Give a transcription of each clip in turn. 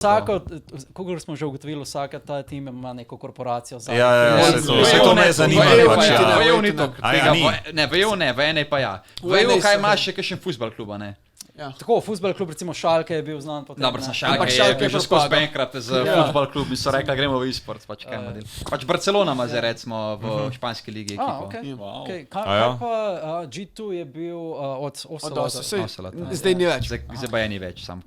Vsako, kolikor smo že ugotovili, vsaka ta tim ima neko korporacijo. Se to ne zanima. Vejo ni to. Ne, vejo ne, v ene pa ja. Vejo, kaj imaš še kakšen futbol kluba, ne? Tako, futbol klub, recimo Schalke je bil znan potem. Dobro, sem Schalke je že skozi bankrat z futbol klub in so rekli, gremo v e-sport, pač kaj model. Pač Barcelona ima zdaj recimo v španski ligi ekipo. Kaj pa G2 je bil od Ocelota? Zdaj ni več. Zdaj pa je ni več, sam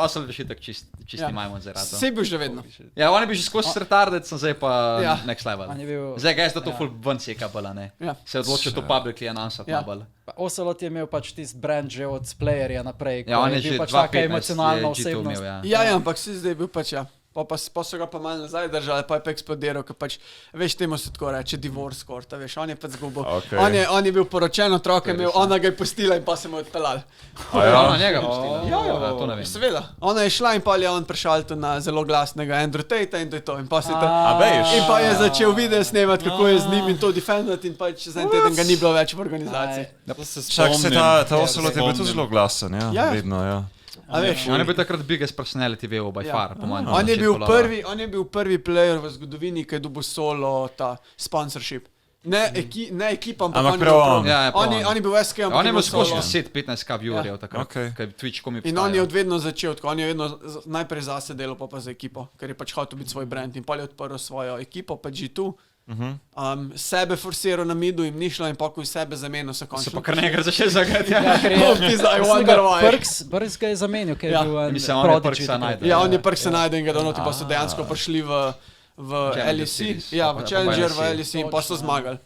Osel je šitak čisti majmon zdaj rato. Sej bil že vedno. Ja, on je bil že skozi retarded, sem zdaj pa next level. Zdaj ga je zato ful ven seka bila, ne? Se je odločil to publicly announcati nabal. Ocelot je imel pač tisti brand že od playerja naprej, ja, ko je bil pač taka emocionalna osebnost. Ja, ampak si zdaj bil pač Pa so ga pa malo nazaj držali, pa je pa eksplodiral, ker pač, veš, temu se tako reče, divorce court, veš, on je pač zgubil. On je bil poročen, otroke imel, ona ga je pustila in pa se mu je odpeljal. Ona njega pustila? Ja, to ne vem. Seveda. Ona je šla in pa je on prišel tu na zelo glasnega Andrew Tate in to je to. In pa je začel video snemati, kako je z njim in to defendati in pač za en teden ga ni bilo več v organizaciji. Čak se ta Ocelot je bil tudi zelo glasen, ja, vedno, ja. On je bil takrat biggest personality VO by far, po mojem. On je bil prvi player v zgodovini, ki je dobil solo ta sponsorship. Ne ekipa, ampak on je bil SK. On je imel skozi 10-15k viewerjev takrat, kaj Twitch komi postaja. In on je od vedno začel, on je vedno najprej zase delal, pa za ekipo, ker je pač hotel biti svoj brand in pa je odprl svojo ekipo, pa G2. Sebe forsiral na midu in ni šlo in pa ko je sebe zamenil se končno. Se pa kar nekaj začel zagati. Prks ga je zamenil, ker je bil Prksa najde. Ja, on je Prksa najde in ga donoti pa so dejansko prišli v LEC. Ja, v Challenger, v LEC in pa so zmagali.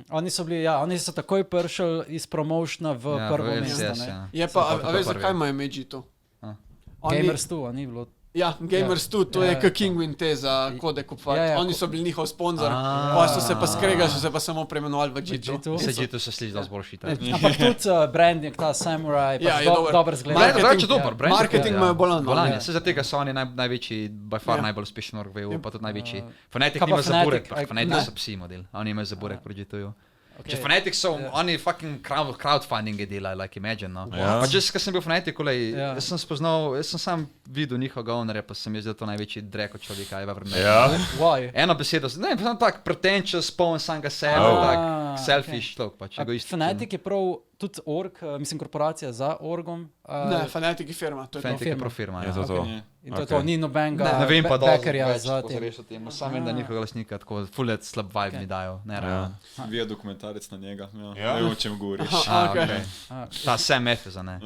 Oni so takoj prišli iz promotiona v prvo mesto. Je pa, a veš, zakaj imajo ime G2? Gamers 2, ni bilo. Ja, Gamers 2, to je Kingwin te za kode kupovati. Oni so bili njihov sponzor, pa so se pa skregali, so se pa samo preimenovali v G2. Se G2 se sliši dosti bolj šita. Ampak tudi branding, ta Samurai, dober zgled. Marketing imajo bolan. Se za tega so oni največji, by far najbolj uspešen org v EU, pa tudi največji. Fnatic nima za burek, Fnatic so psi model, oni imajo za burek pri G2. Če Fnatic so, oni fucking crowdfunding je delali, like imagine, no. Pa če sem bil Fnatic, jaz sem spoznal, jaz sem sam videl njihovega ownerja, pa sem jaz to največji dreko človeka, je ever met. Eno besedo, ne, pa sem tak pretentious, poln samega sebe, tak selfish človek, pač egoist. Fnatic je prav tudi org, mislim korporacija za orgom. Ne, Fnatic je firma, to je to. Fnatic je prav firma, ja. In to je to, ni nobenega backerja za tem. Sam vem, da njihovega lasnika tako full let slab vibe mi dajo, ne realno. Vija dokumentarec na njega, ne vem, o čem govoriš. Ta Sam Efeza, ne.